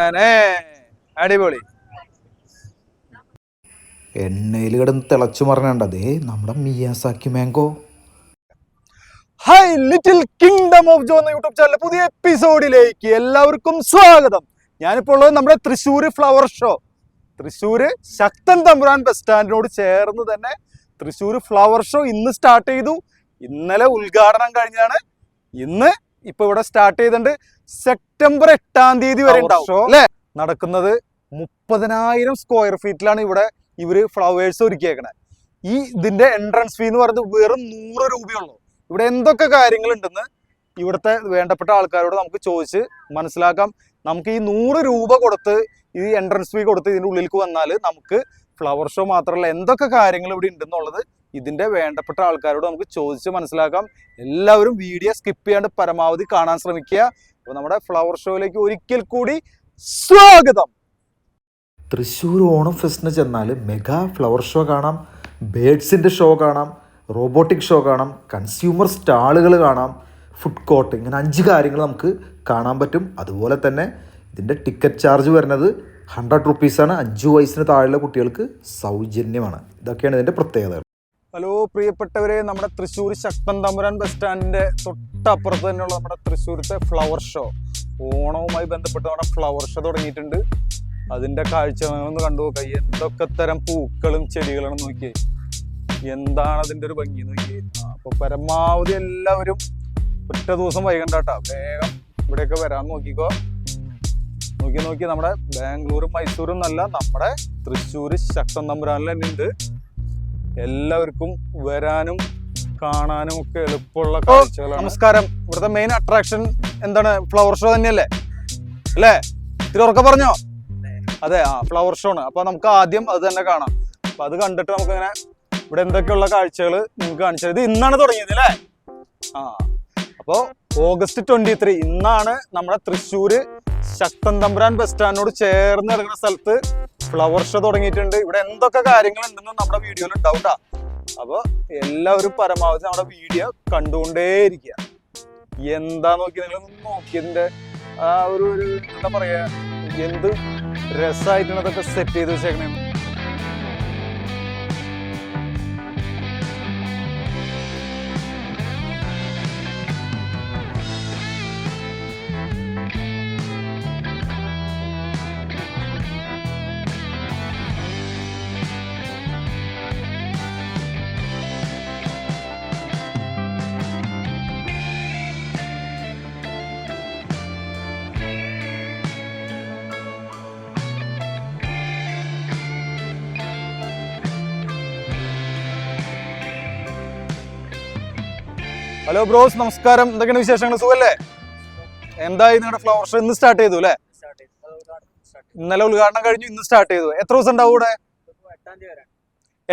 മോനെ അടിപൊളി. എണ്ണയിൽ കിടന്ന് തിളച്ചു മറിഞ്ഞണ്ടതേ നമ്മുടെ Miyazaki mango. Hi little kingdom of Jo എന്ന യൂട്യൂബ് ചാനലിലെ പുതിയ എപ്പിസോഡിലേക്ക് എല്ലാവർക്കും സ്വാഗതം. ഞാനിപ്പോൾ ഉള്ളത് നമ്മുടെ Thrissur flower show. Thrissur Sakthan Thampuran bus സ്റ്റാൻഡിനോട് ചേർന്ന് തന്നെ തൃശ്ശൂര് ഫ്ലവർ ഷോ ഇന്ന് സ്റ്റാർട്ട് ചെയ്തു. ഇന്നലെ ഉദ്ഘാടനം കഴിഞ്ഞാണ്. ഇന്ന് ഇപ്പൊ ഇവിടെ സ്റ്റാർട്ട് ചെയ്തിട്ടുണ്ട്. സെപ്റ്റംബർ 8 വരെ ഉണ്ടാവും അല്ലെ. നടക്കുന്നത് 30,000 സ്ക്വയർ ഫീറ്റിലാണ് ഇവിടെ ഇവര് ഫ്ലവേഴ്സ് ഒരുക്കിയേക്കണേ. ഇതിന്റെ എൻട്രൻസ് ഫീ എന്ന് പറയുന്നത് വെറും 100 രൂപയുള്ളൂ. ഇവിടെ എന്തൊക്കെ കാര്യങ്ങളുണ്ടെന്ന് ഇവിടുത്തെ വേണ്ടപ്പെട്ട ആൾക്കാരോട് നമുക്ക് ചോദിച്ച് മനസ്സിലാക്കാം. നമുക്ക് ഈ 100 രൂപ കൊടുത്ത് ഈ എൻട്രൻസ് ഫീ കൊടുത്ത് ഇതിൻ്റെ ഉള്ളിലേക്ക് വന്നാൽ നമുക്ക് ഫ്ലവർ ഷോ മാത്രമല്ല എന്തൊക്കെ കാര്യങ്ങൾ ഇവിടെ ഉണ്ടെന്നുള്ളത് ഇതിന്റെ വേണ്ടപ്പെട്ട ആൾക്കാരോട് നമുക്ക് ചോദിച്ച് മനസ്സിലാക്കാം. എല്ലാവരും വീഡിയോ സ്കിപ്പ് ചെയ്യാണ്ട് പരമാവധി കാണാൻ ശ്രമിക്കുക. അപ്പോൾ നമ്മുടെ ഫ്ലവർ ഷോയിലേക്ക് ഒരിക്കൽ കൂടി സ്വാഗതം. തൃശ്ശൂർ ഓണം ഫെസ്റ്റിന് ചെന്നാൽ മെഗാ ഫ്ലവർ ഷോ കാണാം, ബേഡ്സിൻ്റെ ഷോ കാണാം, റോബോട്ടിക് ഷോ കാണാം, കൺസ്യൂമർ സ്റ്റാളുകൾ കാണാം, ഫുഡ് കോർട്ട്, ഇങ്ങനെ 5 കാര്യങ്ങൾ നമുക്ക് കാണാൻ പറ്റും. അതുപോലെ തന്നെ ഇതിൻ്റെ ടിക്കറ്റ് ചാർജ് വരുന്നത് 100 റുപ്പീസാണ്. 5 വയസ്സിന് താഴെയുള്ള കുട്ടികൾക്ക് സൗജന്യമാണ്. ഇതൊക്കെയാണ് ഇതിൻ്റെ പ്രത്യേകതകൾ. ഹലോ പ്രിയപ്പെട്ടവരെ, നമ്മുടെ തൃശ്ശൂർ ശക്തൻ തമ്പുരാൻ ബസ് സ്റ്റാൻഡിന്റെ തൊട്ടപ്പുറത്ത് തന്നെയുള്ള നമ്മുടെ തൃശ്ശൂരത്തെ ഫ്ലവർ ഷോ, ഓണവുമായി ബന്ധപ്പെട്ട് നമ്മുടെ ഫ്ലവർ ഷോ തുടങ്ങിയിട്ടുണ്ട്. അതിന്റെ കാഴ്ചകളൊന്ന് കണ്ടു നോക്കുക. എന്തൊക്കെ തരം പൂക്കളും ചെടികളും നോക്കിയേ, എന്താണ് അതിന്റെ ഒരു ഭംഗി നോക്കിയേ. അപ്പൊ പരമാവധി എല്ലാവരും ഒറ്റ ദിവസം വൈകണ്ടാട്ടാ, വേഗം ഇവിടെയൊക്കെ വരാൻ നോക്കിക്കോ. നോക്കി നമ്മുടെ ബാംഗ്ലൂരും മൈസൂരും നല്ല നമ്മുടെ തൃശ്ശൂർ ശക്തൻ തമ്പുരാനിൽ തന്നെ ഉണ്ട്. എല്ലാവർക്കും വരാനും കാണാനും ഒക്കെ എളുപ്പമുള്ള കാഴ്ചകളാണ്. നമസ്കാരം. ഇവിടുത്തെ മെയിൻ അട്രാക്ഷൻ എന്താണ്? ഫ്ലവർ ഷോ തന്നെയല്ലേ അല്ലേ? ഇത്തിരി ഉറക്കെ പറഞ്ഞോ. അതെ, ഫ്ലവർ ഷോ ആണ്. അപ്പൊ നമുക്ക് ആദ്യം അത് തന്നെ കാണാം. അപ്പൊ അത് കണ്ടിട്ട് നമുക്ക് ഇങ്ങനെ ഇവിടെ എന്തൊക്കെയുള്ള കാഴ്ചകൾ നിങ്ങൾക്ക് കാണിച്ചത്. ഇത് ഇന്നാണ് തുടങ്ങിയത് അല്ലേ? അപ്പോ August 23 ഇന്നാണ് നമ്മുടെ തൃശ്ശൂര് ശക്തൻ തമ്പുരാൻ ബസ് സ്റ്റാൻഡിനോട് ചേർന്ന് കിടക്കുന്ന സ്ഥലത്ത് ഫ്ലവർ ഷോ തുടങ്ങിയിട്ടുണ്ട്. ഇവിടെ എന്തൊക്കെ കാര്യങ്ങൾ ഉണ്ടെന്ന് നമ്മുടെ വീഡിയോയിൽ ഉണ്ടാവും ട്ടാ. അപ്പൊ എല്ലാവരും പരമാവധി നമ്മുടെ വീഡിയോ കണ്ടുകൊണ്ടേയിരിക്കുക. എന്താ നോക്കി നിങ്ങൾ നോക്കിയതിന്റെ ആ ഒരു എന്താ പറയാ, എന്ത് രസമായിട്ടാണ് അതൊക്കെ സെറ്റ് ചെയ്ത് വെച്ചേക്കണേ. ഹലോ ബ്രോസ്, നമസ്കാരം. എന്തൊക്കെയാണ് വിശേഷങ്ങൾ? സുഖല്ലേ? എന്തായി നിങ്ങളുടെ ഫ്ലവർ ഷോ? ഇന്ന് സ്റ്റാർട്ട് ചെയ്തു അല്ലേ? ഇന്നലെ ഉദ്ഘാടനം കഴിഞ്ഞു, ഇന്ന് സ്റ്റാർട്ട് ചെയ്തു. എത്ര ദിവസം ഉണ്ടാവും ഇവിടെ?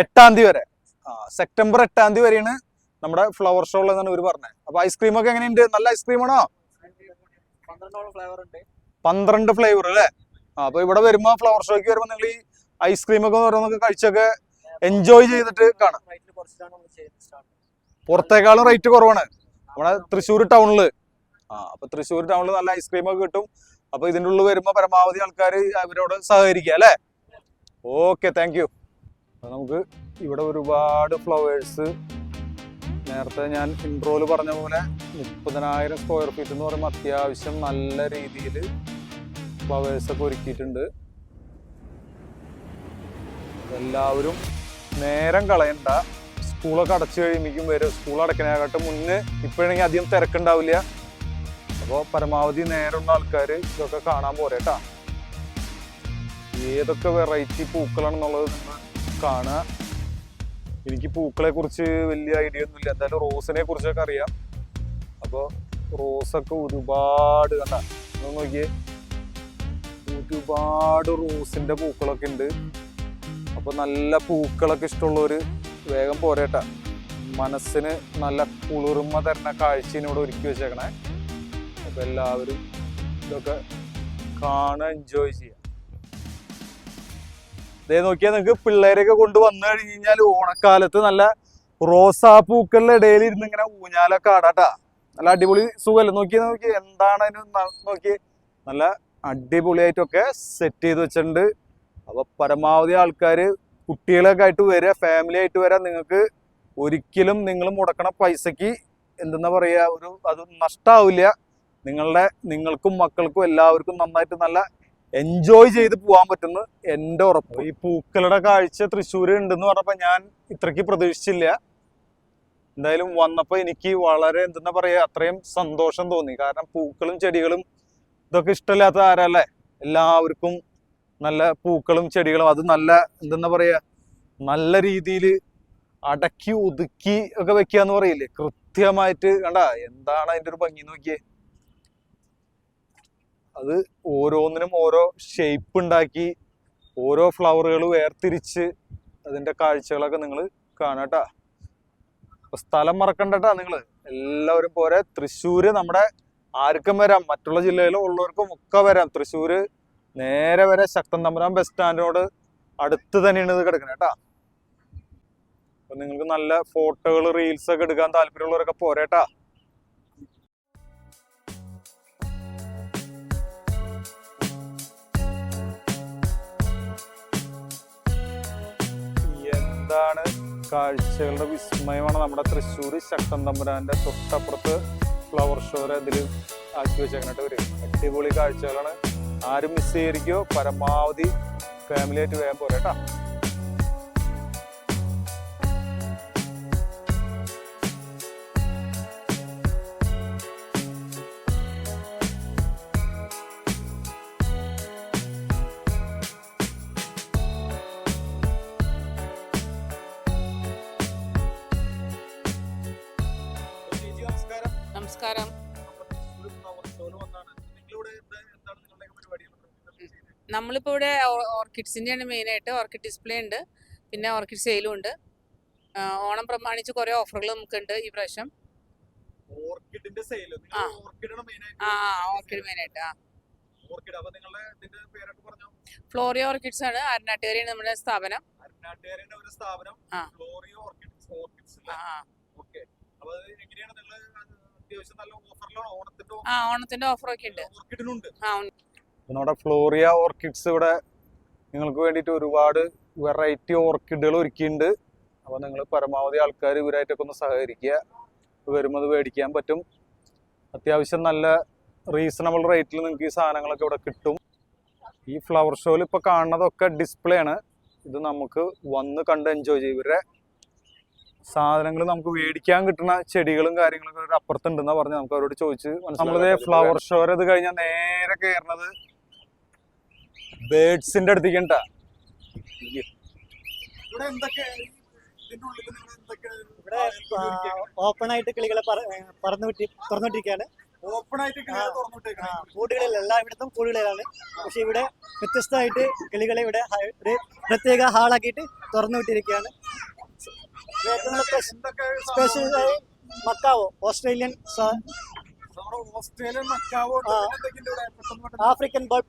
8 വരെ. സെപ്റ്റംബർ 8 വരെയാണ് നമ്മുടെ ഫ്ലവർ ഷോ ഉള്ളതെന്നാണ് ഇവർ പറഞ്ഞത്. അപ്പൊ ഐസ്ക്രീം ഒക്കെ എങ്ങനെയുണ്ട്? നല്ല ഐസ്ക്രീം ആണോ? 12 ഫ്ലേവർ അല്ലേ? അപ്പൊ ഇവിടെ വരുമ്പോ ഫ്ലവർ ഷോയ്ക്ക് വരുമ്പോ നിങ്ങൾ ഈ ഐസ്ക്രീം ഒക്കെ ഓരോന്നൊക്കെ കഴിച്ചൊക്കെ എൻജോയ് ചെയ്തിട്ട് കാണാം. പുറത്തേക്കാളും റേറ്റ് കുറവാണ് നമ്മുടെ തൃശ്ശൂർ ടൗണില്. അപ്പൊ തൃശ്ശൂർ ടൗണിൽ നല്ല ഐസ്ക്രീം ഒക്കെ കിട്ടും. അപ്പൊ ഇതിൻ്റെ ഉള്ളിൽ വരുമ്പോ പരമാവധി ആൾക്കാർ അവരോട് സഹകരിക്കുക അല്ലേ? Okay, thank U. നമുക്ക് ഇവിടെ ഒരുപാട് ഫ്ലവേഴ്സ്, നേരത്തെ ഞാൻ ഇൻട്രോയില് പറഞ്ഞ പോലെ 30,000 സ്ക്വയർ ഫീറ്റ് എന്ന് പറയുമ്പോൾ അത്യാവശ്യം നല്ല രീതിയിൽ ഫ്ലവേഴ്സ് ഒക്കെ ഒരുക്കിയിട്ടുണ്ട്. എല്ലാവരും നേരം കളയണ്ട. സ്കൂളൊക്കെ അടച്ചു കഴിയുമ്പോഴേക്കും വരും. സ്കൂൾ അടയ്ക്കുന്നതിനെക്കാട്ടും മുന്നേ ഇപ്പോഴെങ്കിൽ അധികം തിരക്കുണ്ടാവില്ല. അപ്പോൾ പരമാവധി നേരമുള്ള ആൾക്കാർ ഇതൊക്കെ കാണാൻ പോരേട്ടാ. ഏതൊക്കെ വെറൈറ്റി പൂക്കളാണെന്നുള്ളത് നിങ്ങൾ കാണുക. എനിക്ക് പൂക്കളെ കുറിച്ച് വലിയ ഐഡിയ ഒന്നുമില്ല. എന്തായാലും റോസിനെ കുറിച്ചൊക്കെ അറിയാം. അപ്പോൾ റോസൊക്കെ ഒരുപാട് കണ്ട നോക്കിയേ, ഒരുപാട് റോസിന്റെ പൂക്കളൊക്കെ ഉണ്ട്. അപ്പോൾ നല്ല പൂക്കളൊക്കെ ഇഷ്ടമുള്ളവർ വേഗം പോരേട്ടാ. മനസ്സിന് നല്ല കുളിർമ തരുന്ന കാഴ്ചയിനോട് ഒരുക്കി വെച്ചേക്കണേ. അപ്പൊ എല്ലാവരും ഇതൊക്കെ കാണാൻ എൻജോയ് ചെയ്യാം. ഇതേ നോക്കിയാൽ നിങ്ങൾക്ക് പിള്ളേരെയൊക്കെ കൊണ്ട് വന്നു കഴിഞ്ഞ് കഴിഞ്ഞാൽ ഓണക്കാലത്ത് നല്ല റോസാപ്പൂക്കളുടെ ഇടയിൽ ഇരുന്ന് ഇങ്ങനെ ഊഞ്ഞാലൊക്കെ ആടാട്ടാ. നല്ല അടിപൊളി സുഖമല്ലേ? നോക്കി എന്താണ് അതിന് നോക്കി നല്ല അടിപൊളിയായിട്ടൊക്കെ സെറ്റ് ചെയ്ത് വെച്ചിട്ടുണ്ട്. അപ്പൊ പരമാവധി ആൾക്കാർ കുട്ടികളൊക്കെ ആയിട്ട് വരിക, ഫാമിലി ആയിട്ട് വരാം. നിങ്ങൾക്ക് ഒരിക്കലും നിങ്ങൾ മുടക്കണ പൈസക്ക് എന്തെന്നാ പറയാ, അത് നഷ്ടാവില്ല. നിങ്ങൾക്കും മക്കൾക്കും എല്ലാവർക്കും നന്നായിട്ട് നല്ല എൻജോയ് ചെയ്ത് പോകാൻ പറ്റുന്ന എൻ്റെ ഉറപ്പ്. ഈ പൂക്കളുടെ കാഴ്ച തൃശ്ശൂർ ഉണ്ടെന്ന് പറഞ്ഞപ്പോൾ ഞാൻ ഇത്രയ്ക്ക് പ്രതീക്ഷിച്ചില്ല. എന്തായാലും വന്നപ്പോൾ എനിക്ക് വളരെ എന്തെന്നാ പറയാ, അത്രയും സന്തോഷം തോന്നി. കാരണം പൂക്കളും ചെടികളും ഇതൊക്കെ ഇഷ്ടമില്ലാത്ത ആരല്ലേ? എല്ലാവർക്കും നല്ല പൂക്കളും ചെടികളും അത് നല്ല എന്തെന്നാ പറയാ, നല്ല രീതിയിൽ അടക്കി ഒതുക്കി ഒക്കെ വെക്കുക എന്ന് പറയില്ലേ, കൃത്യമായിട്ട്. കണ്ട എന്താണ് അതിൻ്റെ ഒരു ഭംഗി നോക്കിയേ. അത് ഓരോന്നിനും ഓരോ ഷേപ്പ് ഉണ്ടാക്കി ഓരോ ഫ്ലവറുകൾ വേർതിരിച്ച് അതിൻ്റെ കാഴ്ചകളൊക്കെ നിങ്ങൾ കാണാട്ടാ. അപ്പൊ സ്ഥലം മറക്കണ്ടട്ടാ നിങ്ങൾ എല്ലാവരും പോരെ. തൃശ്ശൂര് നമ്മുടെ ആർക്കും വരാം, മറ്റുള്ള ജില്ലയിൽ ഉള്ളവർക്കും ഒക്കെ വരാം. തൃശ്ശൂര് നേരെ വരെ ശക്തൻ തമ്പുരാൻ ബസ് സ്റ്റാൻഡിനോട് അടുത്ത് തന്നെയാണ് ഇത് കിടക്കുന്നത് കേട്ടാ. അപ്പൊ നിങ്ങൾക്ക് നല്ല ഫോട്ടോകൾ റീൽസ് ഒക്കെ എടുക്കാൻ താല്പര്യമുള്ളവരൊക്കെ പോരേട്ടാ. എന്താണ് കാഴ്ചകളുടെ വിസ്മയമാണ് നമ്മുടെ തൃശ്ശൂർ ശക്തൻ തമ്പുരാന്റെ തൊട്ടപ്പുറത്ത് ഫ്ലവർ ഷോരെ ഇതിൽ ആക്കി വെച്ചേക്കാനായിട്ട് വരും. അടിപൊളി കാഴ്ചകളാണ്. ആരും മിസ് ചെയ്തിരിക്കോ, പരമാവധി ഫാമിലി ആയിട്ട് വേഗം പോരേട്ടാ. നമസ്കാരം. നമ്മളിപ്പോ ഇവിടെ ഓർക്കിഡ്സിന്റെയാണ് മെയിൻ ആയിട്ട്. ഓർക്കിഡ് ഡിസ്പ്ലേ ഉണ്ട്, പിന്നെ ഓർക്കിഡ് സെയിലും ഉണ്ട്. ഓണം പ്രമാണിച്ച് കുറെ ഓഫറുകൾ നമുക്കുണ്ട് ഈ പ്രാവശ്യം. ഓർക്കിഡിന്റെ സെയിൽ ഓർക്കിഡ് മെയിൻ ആയിട്ട്. ഫ്ലോറിയ ഓർക്കിഡ്സ് ആണ്, അരനാട്ടുകാരിയാണ് നമ്മുടെ സ്ഥാപനം. ഓണത്തിന്റെ ഓഫർ ഒക്കെ ഉണ്ട്. നമ്മുടെ ഫ്ലോറിയ ഓർക്കിഡ്സ് ഇവിടെ നിങ്ങൾക്ക് വേണ്ടിയിട്ട് ഒരുപാട് വെറൈറ്റി ഓർക്കിഡുകൾ ഒരുക്കിയിട്ടുണ്ട്. അപ്പോൾ നിങ്ങൾ പരമാവധി ആൾക്കാർ ഇവരായിട്ടൊക്കെ ഒന്ന് സഹകരിക്കുക. വരുന്നത് മേടിക്കാൻ പറ്റും. അത്യാവശ്യം നല്ല റീസണബിൾ റേറ്റിൽ നിങ്ങൾക്ക് ഈ സാധനങ്ങളൊക്കെ ഇവിടെ കിട്ടും. ഈ ഫ്ലവർ ഷോയിൽ ഇപ്പോൾ കാണുന്നതൊക്കെ ഡിസ്പ്ലേ ആണ്. ഇത് നമുക്ക് വന്ന് കണ്ട് എൻജോയ് ചെയ്യും. ഇവരുടെ സാധനങ്ങൾ നമുക്ക് മേടിക്കാൻ കിട്ടുന്ന ചെടികളും കാര്യങ്ങളൊക്കെ ഒരു അപ്പുറത്തുണ്ടെന്നാ പറഞ്ഞ് നമുക്ക് അവരോട് ചോദിച്ച് നമ്മളിത് ഫ്ലവർ ഷോയിൽ ഇത് കഴിഞ്ഞാൽ നേരെ കയറുന്നത് ബേഡ്സിന്റെ അടുത്തേക്ക് ഉണ്ടാ. ഓപ്പൺ ആയിട്ട് കിളികളെ തുറന്നുവിട്ടിരിക്കുകയാണ്. കൂടുകളിൽ എല്ലായിടത്തും കൂടുകളിലാണ്. പക്ഷെ ഇവിടെ വ്യത്യസ്തമായിട്ട് കിളികളെ ഇവിടെ ഒരു പ്രത്യേക ഹാളാക്കിയിട്ട് തുറന്നു വിട്ടിരിക്കുകയാണ്. സ്പെഷ്യലായി മക്കാവോ, ഓസ്ട്രേലിയൻ ആഫ്രിക്കൻ ബോൾ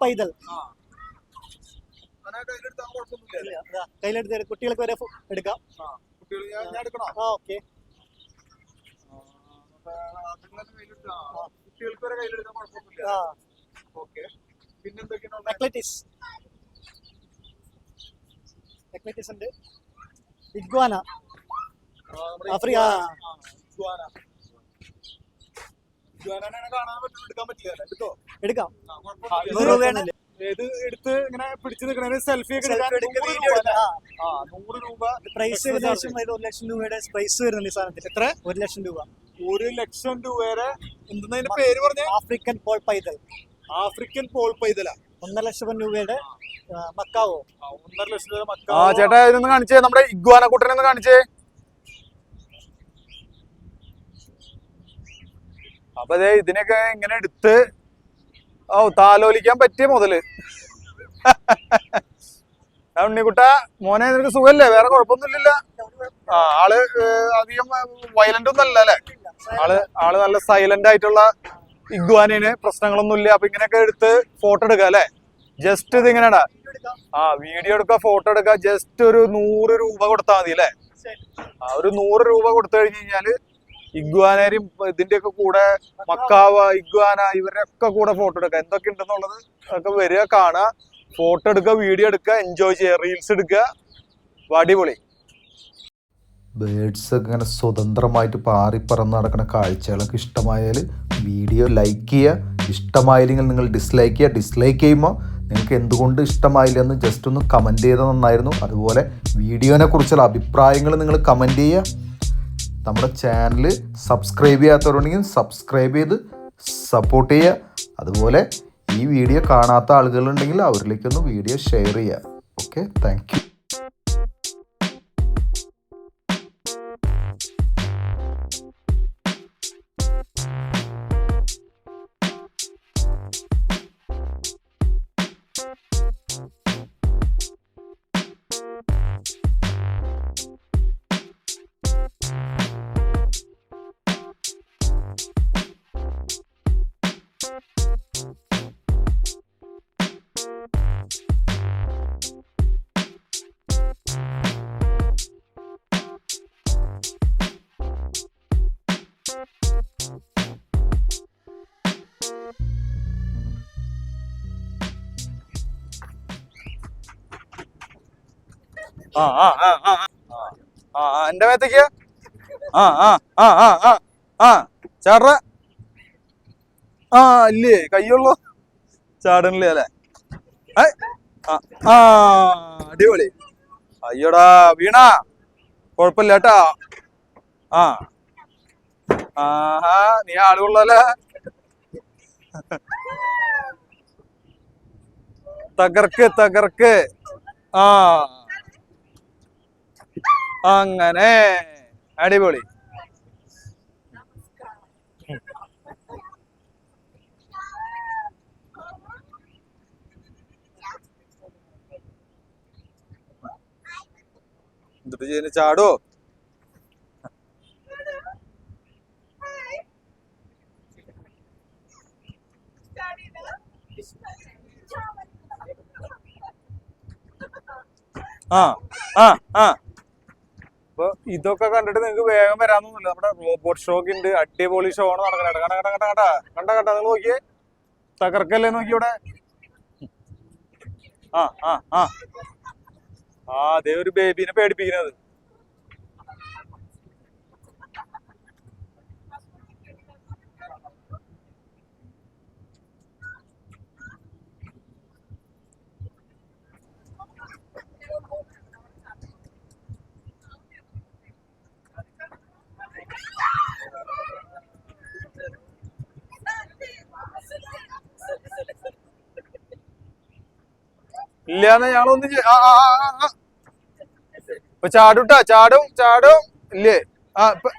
പൈതൽ, കയ്യിലെടുത്ത് കുട്ടികൾക്ക് വരെ എടുക്കാം. ഓക്കെ. നെക്ലറ്റിസ് ഉണ്ട്. ഇഗ്വാന ആഫ്രിക്ക എടുക്കാം. 100 രൂപയാണ്. എടുത്ത് ഇങ്ങനെ പിടിച്ചു നിൽക്കണ സെൽഫി ഒക്കെ 100 രൂപ പ്രൈസ്. ഏകദേശം 1 ലക്ഷം രൂപയുടെ പ്രൈസ് വരുന്നുണ്ട് ഈ സാധനത്തിൽ. എത്ര? 1 ലക്ഷം രൂപ. 1 ലക്ഷം രൂപയുടെ എന്തെന്നതിന്റെ പേര് പറഞ്ഞ? African ball python. African ball python. 1.5 lakh രൂപയുടെ മക്കാവോ. 1.5 ലക്ഷം രൂപ മക്കാവോ. ആ ചേട്ടാ ഇതൊന്ന് കാണിച്ചേ, നമ്മുടെ ഇഗ്വാന കുട്ടനെ ഒന്ന് കാണിച്ചേ. അപ്പൊ അതെ ഇതിനൊക്കെ ഇങ്ങനെ എടുത്ത് താലോലിക്കാൻ പറ്റിയ മുതല്. ഉണ്ണിക്കുട്ട മോനെ നിനക്ക് സുഖല്ലേ? വേറെ കുഴപ്പമൊന്നുമില്ലല്ലോ? ആള് അധികം വയലന്റ് ഒന്നും അല്ല അല്ലെ? ആള് നല്ല സൈലന്റ് ആയിട്ടുള്ള ഇഗ്വാനയാണ്. പ്രശ്നങ്ങളൊന്നുമില്ല. അപ്പൊ ഇങ്ങനെയൊക്കെ എടുത്ത് ഫോട്ടോ എടുക്കുക അല്ലെ? ജസ്റ്റ് ഇത് ഇങ്ങനെയാടാ. വീഡിയോ എടുക്കുക, ഫോട്ടോ എടുക്കുക. ജസ്റ്റ് ഒരു 100 രൂപ കൊടുത്താൽ മതി അല്ലെ? ഒരു 100 രൂപ കൊടുത്തു കഴിഞ്ഞ് കഴിഞ്ഞാല് ഇഗ്വാനയും ഇതിന്റെയൊക്കെ കൂടെ മക്കാവ, ഇഗ്വാന ഇവരൊക്കെ കൂടെ ഫോട്ടോ എടുക്കുക. എന്തൊക്കെ ഉണ്ടെന്നുള്ളത് ഒക്കെ വരിക, കാണുക, ഫോട്ടോ എടുക്കുക, വീഡിയോ എടുക്കുക, എൻജോയ് ചെയ്യുക, റീൽസ് എടുക്കുക. അടിപൊളി. ബേഡ്സ് ഒക്കെ ഇങ്ങനെ സ്വതന്ത്രമായിട്ട് പാറിപ്പറന്ന് നടക്കുന്ന കാഴ്ചകളൊക്കെ ഇഷ്ടമായാൽ വീഡിയോ ലൈക്ക് ചെയ്യുക. ഇഷ്ടമായില്ലെങ്കിൽ നിങ്ങൾ ഡിസ്ലൈക്ക് ചെയ്യുക. ഡിസ്ലൈക്ക് ചെയ്യുമ്പോൾ നിങ്ങൾക്ക് എന്തുകൊണ്ട് ഇഷ്ടമായില്ലെന്ന് ജസ്റ്റ് ഒന്ന് കമൻറ്റ് ചെയ്താൽ നന്നായിരുന്നു. അതുപോലെ വീഡിയോനെ കുറിച്ചുള്ള അഭിപ്രായങ്ങൾ നിങ്ങൾ കമൻറ്റ് ചെയ്യുക. നമ്മുടെ ചാനൽ സബ്സ്ക്രൈബ് ചെയ്യാത്തവരുണ്ടെങ്കിൽ സബ്സ്ക്രൈബ് ചെയ്ത് സപ്പോർട്ട് ചെയ്യുക. അതുപോലെ ഈ വീഡിയോ കാണാത്ത ആളുകളുണ്ടെങ്കിൽ അവരിലേക്കൊന്ന് വീഡിയോ ഷെയർ ചെയ്യുക. Okay, thank U. എന്റെ മേത്തേക്ക് ചാടറ. ഇല്ലേ, കയ്യുള്ളൂ, ചാടണില്ലേ അല്ലേ? അടിപൊളി. അയ്യോടാ വീണ, കൊഴപ്പില്ല കേട്ടാ. നീ ആളുകൊള്ളല്ലേ. തകർക്ക് തകർക്ക്. അങ്ങനെ അടിപൊളി. എന്നിട്ട് ചെയ്യുന്ന ചാടോ? അപ്പൊ ഇതൊക്കെ കണ്ടിട്ട് നിങ്ങക്ക് വേഗം വരാന്നൊന്നുമില്ല. നമ്മുടെ റോബോട്ട് ഷോക്ക് ഉണ്ട്, അടിപൊളി ഷോ ആണ് നടക്കണേ. കണ്ട നിങ്ങൾ നോക്കിയേ, തകർക്കല്ലേ നോക്കി ഇവിടെ. അതേ ഒരു ബേബീനെ പേടിപ്പിക്കുന്നത്. ഇല്ലാന്ന് ഞങ്ങളൊന്നും ഇപ്പൊ ചാടുട്ടാ, ചാടും ഇല്ലേ? അപ്പൊ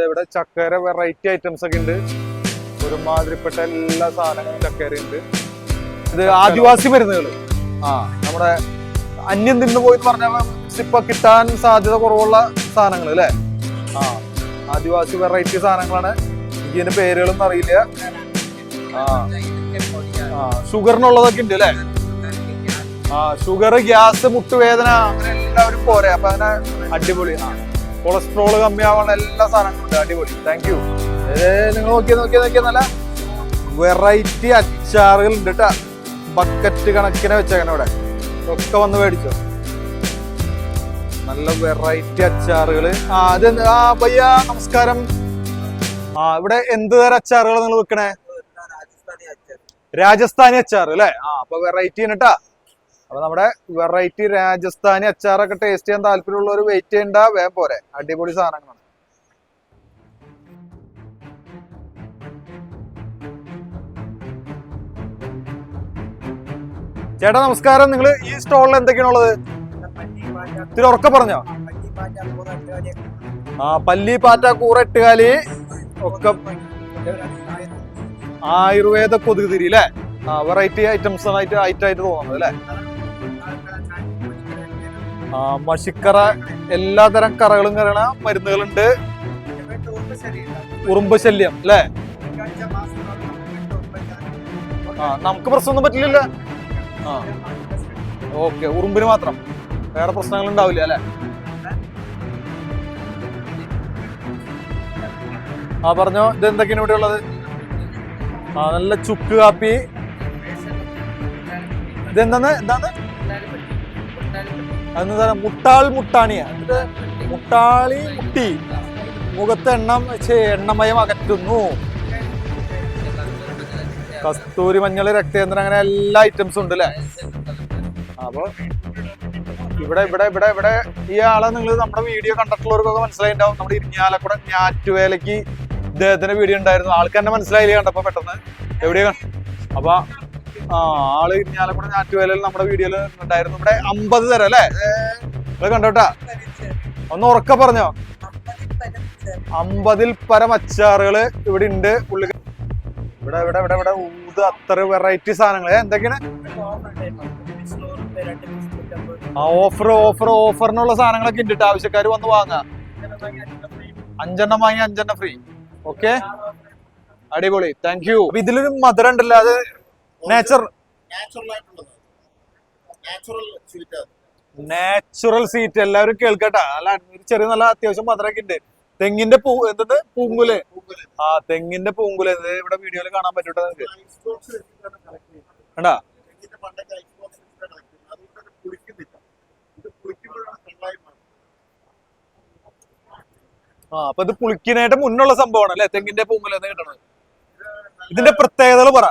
ഇവിടെ ചക്കര വെറൈറ്റി ഐറ്റംസ് ഒക്കെ ഉണ്ട്. ഒരുമാതിരിപ്പെട്ട എല്ലാ സാധനങ്ങളും ചക്കര ഉണ്ട്. ഇത് ആദിവാസി മരുന്നുകൾ. നമ്മുടെ അന്യം നിന്ന് പോയി പറഞ്ഞ ഇപ്പൊ കിട്ടാൻ സാധ്യത കുറവുള്ള സാധനങ്ങൾ അല്ലേ? ആദിവാസി വെറൈറ്റി സാധനങ്ങളാണ്. എനിക്ക് ഇതിന്റെ പേരുകളൊന്നും അറിയില്ല. ഷുഗറിനുള്ളതൊക്കെ ഉണ്ട് അല്ലേ? ഷുഗർ, ഗ്യാസ്, മുട്ടുവേദന അങ്ങനെ എല്ലാവരും പോരെ. അപ്പൊ അങ്ങനെ അടിപൊളി. കൊളസ്ട്രോള് കമ്മിയാവാനുള്ള എല്ലാ സാധനങ്ങളും ഉണ്ട്. അടിപൊളി. Thank you. നിങ്ങൾ നോക്കിയാ നല്ല വെറൈറ്റി അച്ചാറുകൾ ഉണ്ട് കേട്ടാ. ബക്കറ്റ് കണക്കിനെ വെച്ചേക്കണം ഇവിടെ. ഒക്കെ വന്ന് മേടിച്ചോ. നല്ല വെറൈറ്റി അച്ചാറുകള്. ഭയ്യ നമസ്കാരം. ഇവിടെ എന്ത് തരം അച്ചാറുകൾ നിങ്ങൾ വെക്കണേ? രാജസ്ഥാനി അച്ചാർ അല്ലേ? അപ്പൊ വെറൈറ്റി ആണ് കേട്ടാ. അപ്പൊ നമ്മുടെ വെറൈറ്റി രാജസ്ഥാനി അച്ചാറൊക്കെ ടേസ്റ്റ് ചെയ്യാൻ താല്പര്യമുള്ളവർ വെയിറ്റ് ചെയ്യണ്ട, വേഗം പോരെ. അടിപൊളി സാധനങ്ങളാണ്. ചേട്ടാ നമസ്കാരം. നിങ്ങൾ ഈ സ്റ്റോളിൽ എന്തൊക്കെയാണുള്ളത്? ഇത്തിരി ഉറക്കെ പറഞ്ഞോ. പല്ലി, പാറ്റ, കൂറ, എട്ടുകാലി ഒക്കെ ആയുർവേദ കൊതുകുതിരി അല്ലേ? വെറൈറ്റി ഐറ്റംസ് ആയിട്ട് തോന്നുന്നത് അല്ലേ? മഷിക്കറ, എല്ലാതരം കറകളും മരുന്നുകളുണ്ട്. ഉറുമ്പ് ശല്യം അല്ലേ? നമുക്ക് പ്രശ്നമൊന്നും പറ്റില്ലല്ലോ. ഓക്കെ, ഉറുമ്പിന് മാത്രം, വേറെ പ്രശ്നങ്ങൾ ഉണ്ടാവില്ല അല്ലെ? പറഞ്ഞോ. ഇത് എന്തൊക്കെയാണ് ഇവിടെ ഉള്ളത്? നല്ല ചുക്ക് കാപ്പി. ഇതെന്താണ്? അതെന്താ? മുട്ടാണിയാ. മുട്ടാളി മുട്ടി മുഖത്ത് എണ്ണമയം അകറ്റുന്നു. കസ്തൂരി മഞ്ഞള്, രക്തേന്ദ്രം, അങ്ങനെ എല്ലാ ഐറ്റംസും ഉണ്ട് അല്ലേ? അപ്പൊ ഇവിടെ ഇവിടെ ഇവിടെ ഇവിടെ ഈ ആളെ നിങ്ങൾ നമ്മുടെ വീഡിയോ കണ്ടിട്ടുള്ളവർക്കൊക്കെ മനസ്സിലായിട്ടുണ്ടാവും. നമ്മുടെ ഇരിഞ്ഞാലക്കുട ഞാറ്റുവേലയ്ക്ക് ഇദ്ദേഹത്തിന്റെ വീഡിയോ ഉണ്ടായിരുന്നു. ആൾക്ക് തന്നെ മനസ്സിലായില്ലേ കണ്ടപ്പോ പെട്ടെന്ന് എവിടെയാ? അപ്പൊ ആള് ഇരിഞ്ഞാലക്കുട ഞാറ്റുവേലയിൽ നമ്മുടെ വീഡിയോയിൽ ഉണ്ടായിരുന്നു. ഇവിടെ 50 തരം അല്ലേ? നിങ്ങൾ കണ്ടോട്ടാ. ഒന്ന് ഉറക്കെ പറഞ്ഞോ. 50-ൽ പരം അച്ചാറുകള് ഇവിടെ ഉണ്ട്. ഇവിടെ ഇവിടെ ഇവിടെ ഇവിടെ ഊത് അത്ര വെറൈറ്റി സാധനങ്ങൾ. എന്തൊക്കെയാണ്? ഓഫറിനുള്ള സാധനങ്ങളൊക്കെ ഉണ്ട്. ആവശ്യക്കാർ വന്ന് വാങ്ങാം. 5 വാങ്ങി 5 ഫ്രീ. ഓക്കെ, അടിപൊളി. Thank you. ഇതിലൊരു മധുരം ഉണ്ടല്ലോ, അത് നാച്ചുറൽ സ്വീറ്റ്. എല്ലാവരും കേൾക്കട്ടാ. അല്ല, ചെറിയ നല്ല അത്യാവശ്യം മധുരമൊക്കെ ഉണ്ട്. തെങ്ങിന്റെ എന്ത് പൂങ്കുല? തെങ്ങിന്റെ പൂങ്കുല. ഇവിടെ വീഡിയോയിൽ കാണാൻ പറ്റൂട്ടോ നിങ്ങൾക്ക്. കണ്ടാ? അപ്പൊ ഇത് പുളിക്കിനായിട്ട് മുന്നുള്ള സംഭവമാണ് അല്ലെ? തെങ്ങിന്റെ പൂങ്കുല എന്ന് കിട്ടണത്. ഇതിന്റെ പ്രത്യേകതകൾ പറ.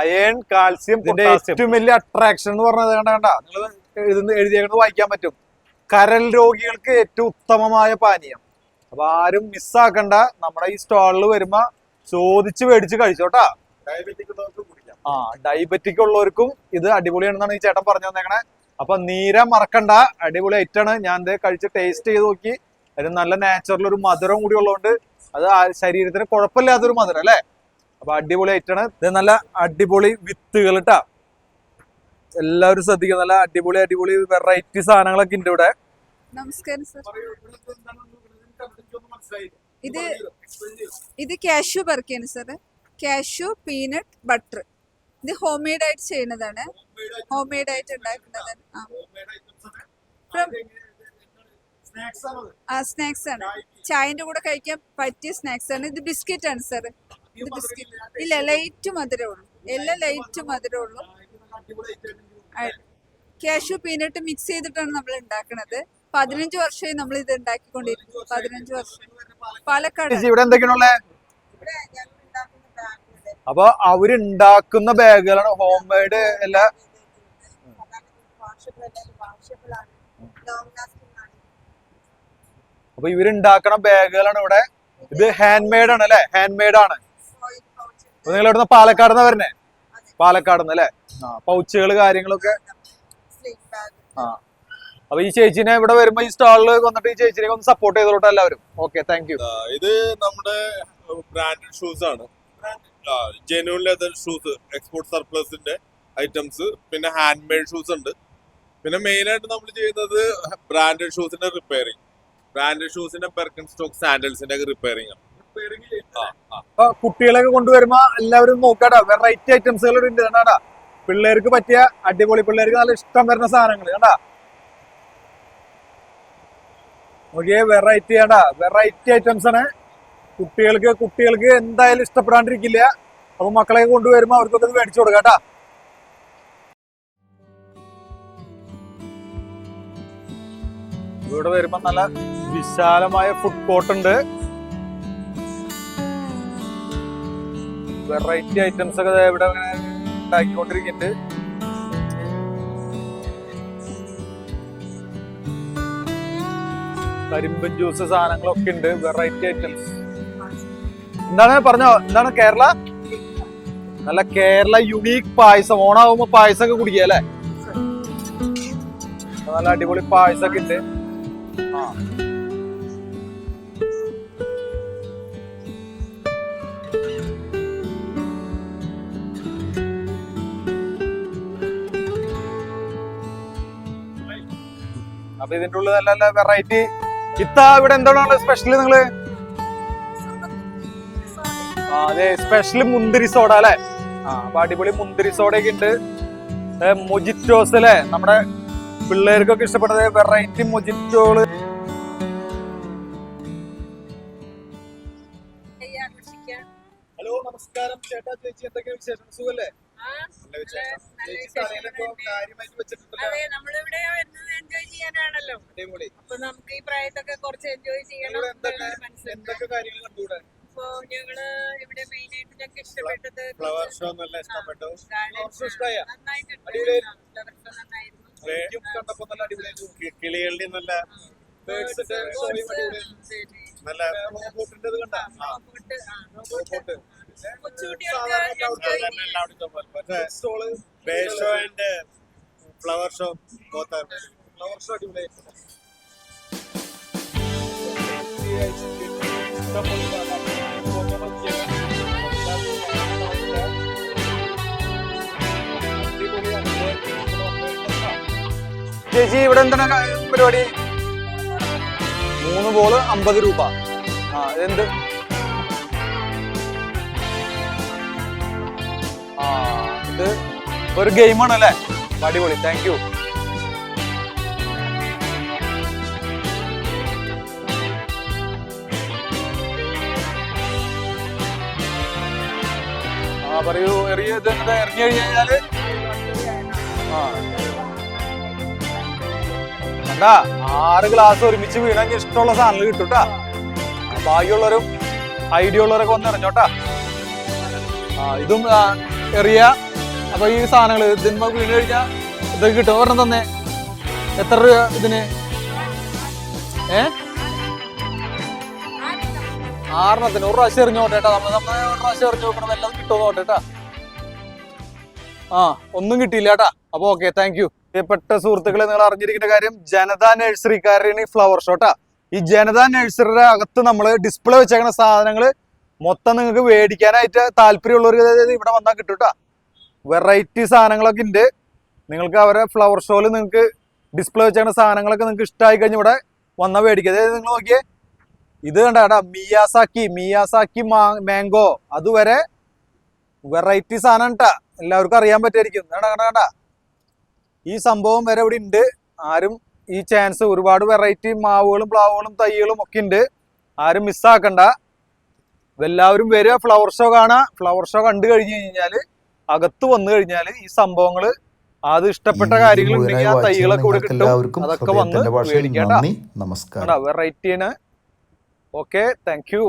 അയൺ, കാൽസ്യം, ഇതിന്റെ ഏറ്റവും വലിയ അട്രാക്ഷൻ എന്ന് പറഞ്ഞത് കണ്ട നിങ്ങൾ എഴുതിയേക്കുന്നത് വായിക്കാൻ പറ്റും. കരൾ രോഗികൾക്ക് ഏറ്റവും ഉത്തമമായ പാനീയം. അപ്പൊ ആരും മിസ്സാക്കണ്ട. നമ്മുടെ ഈ സ്റ്റാളിൽ വരുമ്പോ ചോദിച്ച് മേടിച്ച് കഴിച്ചോട്ടാ. ഡയബറ്റിക് ഉള്ളവർക്കും ഇത് അടിപൊളിയാണെന്നാണ് ഈ ചേട്ടൻ പറഞ്ഞു തന്നേക്കണേ. അപ്പൊ നീര മറക്കണ്ട. അടിപൊളി ഐറ്റാണ്. ഞാൻ കഴിച്ച് ടേസ്റ്റ് ചെയ്ത് നോക്കി. അതിന് നല്ല നാച്ചുറൽ ഒരു മധുരം കൂടി ഉള്ളതുകൊണ്ട് അത് ശരീരത്തിന് കുഴപ്പമില്ലാത്തൊരു മധുരം അല്ലേ? അപ്പൊ അടിപൊളി ഐറ്റാണ്. ഇത് നല്ല അടിപൊളി വിത്തുകൾ ഇട്ടാ. എല്ലാവരും ശ്രദ്ധിക്കുക. നല്ല അടിപൊളി വെറൈറ്റി സാധനങ്ങളൊക്കെ ഉണ്ട് ഇവിടെ. നമസ്കാരം സർ. ഇത് കാഷ്യൂ ബർക്കിയാണ് സർ. Cashew, peanut, butter. ഇത് ഹോം മെയ്ഡ് ആയിട്ട് ചെയ്യുന്നതാണ്. ഹോം മെയ്ഡ് ആയിട്ട് ഉണ്ടാക്കുന്നതാണ്. സ്നാക്സ് ആണ്. ചായന്റെ കൂടെ കഴിക്കാൻ പറ്റിയ സ്നാക്സ് ആണ്. ഇത് ബിസ്ക്കറ്റ് ആണ് സർ. ഇത് ബിസ്ക്കറ്റ് ഇല്ല, ലൈറ്റ് മധുരമുള്ളൂ. എല്ലാം ലൈറ്റ് മധുരമുള്ളൂ. കാഷ്യൂ പീനട്ട് മിക്സ് ചെയ്തിട്ടാണ് നമ്മൾ ഉണ്ടാക്കുന്നത്. 15 വർഷമായി നമ്മൾ ഇത് ഉണ്ടാക്കിക്കൊണ്ടിരിക്കുന്നു. 15 വർഷം. പാലക്കാട്. ഇവിടെ എന്തൊക്കെയാണുള്ളത്? അപ്പൊ അവരുണ്ടാക്കുന്ന ബാഗുകളാണ് ഹോം മെയ്ഡ്. എല്ലാ അപ്പൊ ഇവരുണ്ടാക്കണ ബാഗുകളാണ് ഇവിടെ. ഇത് ഹാൻഡ് മെയ്ഡ് ആണ് അല്ലെ? ഹാൻഡ് മെയ്ഡ് ആണ്. നിങ്ങൾ ഇവിടുന്ന് പാലക്കാട് നിന്ന് വരണേ? പാലക്കാട് നിന്ന് അല്ലെ? പൗച്ചുകൾ കാര്യങ്ങളൊക്കെ. അപ്പൊ ഈ ചേച്ചിനെ ഇവിടെ വരുമ്പോ ഈ സ്റ്റാളിൽ വന്നിട്ട് ഈ ചേച്ചിനെ ഒന്ന് സപ്പോർട്ട് ചെയ്തോട്ടെ എല്ലാവരും. Okay, thank you. ഇത് നമ്മുടെ ബ്രാൻഡഡ് ഷൂസ് ആണ്, ജെന്യൂൻ ലെതർ ഷൂസ്, എക്സ്പോർട്ട് സർപ്ലസിന്റെ ഐറ്റംസ്, പിന്നെ ഹാൻഡ് മെയ്ഡ് ഷൂസ് ഉണ്ട്. പിന്നെ മെയിൻ ആയിട്ട് നമ്മൾ ചെയ്യുന്നത് ബ്രാൻഡഡ് ഷൂസിന്റെ റിപ്പയറിംഗ്, ബ്രാൻഡഡ് ഷൂസിന്റെ ബെർക്കൻ സ്റ്റോക്ക് സാൻഡൽസിന്റെ ഒക്കെ റിപ്പയറിംഗ് ആണ്. അപ്പൊ കുട്ടികളൊക്കെ കൊണ്ടുവരുമ്പോ എല്ലാവരും നോക്കാടാ, വെറൈറ്റി ഐറ്റംസുകൾ ഉണ്ട് കണ്ടാ. പിള്ളേർക്ക് പറ്റിയ അടിപൊളി, പിള്ളേർക്ക് നല്ല ഇഷ്ടം വരുന്ന സാധനങ്ങൾ കണ്ടാ. നോക്കിയേ, വെറൈറ്റി കണ്ടാ, വെറൈറ്റി ഐറ്റംസ് ആണ്. കുട്ടികൾക്ക് എന്തായാലും ഇഷ്ടപ്പെടാണ്ടിരിക്കില്ല. അപ്പൊ മക്കളെ കൊണ്ടുവരുമ്പോ അവർക്കൊക്കെ ഇത് മേടിച്ചു കൊടുക്കാം കേട്ടാ. ഇവിടെ വരുമ്പോ നല്ല വിശാലമായ ഫുഡ് കോർട്ട് ഉണ്ട്. വെറൈറ്റി ഐറ്റംസ് ഒക്കെ ഇവിടെ ഉണ്ടാക്കിക്കൊണ്ടിരിക്കുന്നുണ്ട്. കരിമ്പൻ ജ്യൂസ് സാധനങ്ങളൊക്കെ ഉണ്ട്, വെറൈറ്റി ഐറ്റംസ്. എന്താണ് പറഞ്ഞോ, എന്താണ് കേരള, നല്ല കേരള യുണീക്ക് പായസം. ഓണാവുമ്പോ പായസം ഒക്കെ കുടിക്കുക അല്ലേ? നല്ല അടിപൊളി പായസമൊക്കെ ഉണ്ട്. ആ, അപ്പൊ ഇതിന്റെ ഉള്ളിൽ നല്ല നല്ല വെറൈറ്റി. ഇവിടെ എന്താണ് സ്പെഷ്യല് നിങ്ങള്? അതെ, സ്പെഷ്യല് മുന്തിരി സോഡ അല്ലെ? അപ്പൊ അടിപൊളി മുന്തിരി സോഡയൊക്കെ ഉണ്ട്. മൊജിറ്റോസ് അല്ലെ, നമ്മുടെ പിള്ളേർക്കൊക്കെ ഇഷ്ടപ്പെട്ടത് വെറൈറ്റി മൊജിറ്റോകള്. ഹലോ, നമസ്കാരം ചേട്ടാ, ചേച്ചി, എന്തൊക്കെ വിശേഷം? സുഖല്ലേ? അതെ, നമ്മളിവിടെ എൻജോയ് ചെയ്യാനാണല്ലോ. അപ്പൊ നമുക്ക് ഈ പ്രായത്തൊക്കെ കുറച്ച് എൻജോയ് ചെയ്യണം. അപ്പൊ ഞങ്ങള് ഇവിടെ മെയിൻ ആയിട്ട് ഞങ്ങൾക്ക് ഇഷ്ടപ്പെട്ടത് ഫ്ലവർ ഷോ നല്ല ഇഷ്ടപ്പെട്ടു. കിളികളുടെ നല്ല നല്ല ഫ്ലവർ ഷോ ചേച്ചി, ഇവിടെ എന്താണ് പരിപാടി? 3 ബോള് 50 രൂപ. എന്ത്? ഇത് ഒരു ഗെയിമാണ് അല്ലേ? അടിപൊളി, താങ്ക് യു. പറയൂ, ഇറങ്ങി കഴിഞ്ഞാല് കണ്ടാ 6 ഗ്ലാസ് ഒരുമിച്ച് വീണെങ്കിൽ ഇഷ്ടമുള്ള സാധനങ്ങൾ കിട്ടൂട്ടാ. ഭാഗ്യമുള്ളവരും ഐഡിയ ഉള്ളവരൊക്കെ വന്ന് ഇറങ്ങോട്ടാ. ഇതും എറിയ. അപ്പൊ ഈ സാധനങ്ങൾ ഇതിന്മ വീണ് കഴിഞ്ഞാൽ ഇതൊക്കെ കിട്ടും. ഒരെണ്ണം തന്നെ എത്ര രൂപ ഇതിന്? 6 ഒരു പ്രാവശ്യം എറിഞ്ഞു നോട്ടേട്ടാ. നമ്മൾ ഒരു പ്രാവശ്യം എറിഞ്ഞു നോക്കണം, എല്ലാം കിട്ടുമോ നോട്ടേട്ടാ. ഒന്നും കിട്ടിയില്ല കേട്ടാ. അപ്പൊ ഓക്കെ, താങ്ക് യു. പ്രിയപ്പെട്ട സുഹൃത്തുക്കളെ, നിങ്ങൾ അറിഞ്ഞിരിക്കേണ്ട കാര്യം, ജനതാ നഴ്സറിക്കാരാണ് ഈ ഫ്ലവർ ഷോട്ടാ. ഈ ജനതാ നഴ്സറിയുടെ അകത്ത് നമ്മൾ ഡിസ്പ്ലേ വെച്ചേക്കുന്ന സാധനങ്ങൾ മൊത്തം നിങ്ങൾക്ക് മേടിക്കാനായിട്ട് താല്പര്യമുള്ളവർക്ക് ഇവിടെ വന്നാൽ കിട്ടൂട്ടാ. വെറൈറ്റി സാധനങ്ങളൊക്കെ ഉണ്ട്. നിങ്ങൾക്ക് അവരെ ഫ്ലവർ ഷോയിൽ നിങ്ങൾക്ക് ഡിസ്പ്ലേ വെച്ചേക്കുന്ന സാധനങ്ങളൊക്കെ നിങ്ങൾക്ക് ഇഷ്ടമായി കഴിഞ്ഞ് ഇവിടെ വന്നാൽ മേടിക്കുക. അതായത് നിങ്ങൾ നോക്കിയേ, ഇത് കണ്ടാ മിയാസാക്കി മാംഗോ, അതുവരെ വെറൈറ്റി സാധനം കേട്ടാ. എല്ലാവർക്കും അറിയാൻ പറ്റുമായിരിക്കും. കണ്ടാ ഈ സംഭവം വരെ ഇവിടെ ഉണ്ട്. ആരും ഈ ചാൻസ്, ഒരുപാട് വെറൈറ്റി മാവുകളും പ്ലാവുകളും തൈകളും ഒക്കെ ഉണ്ട്. ആരും മിസ്സാക്കണ്ട. എല്ലാവരും വരിക, ഫ്ലവർ ഷോ കാണാം. ഫ്ലവർ ഷോ കണ്ടു കഴിഞ്ഞു കഴിഞ്ഞാൽ അകത്ത് വന്നു കഴിഞ്ഞാൽ ഈ സംഭവങ്ങൾ, അത് ഇഷ്ടപ്പെട്ട കാര്യങ്ങൾ ഉണ്ടെങ്കിൽ ആ തൈകളൊക്കെ ഇവിടെ കിട്ടും. അതൊക്കെ വന്ന് മേടിക്കാട്ടാ. നമസ്കാരം. വെറൈറ്റിന്. Okay, thank U.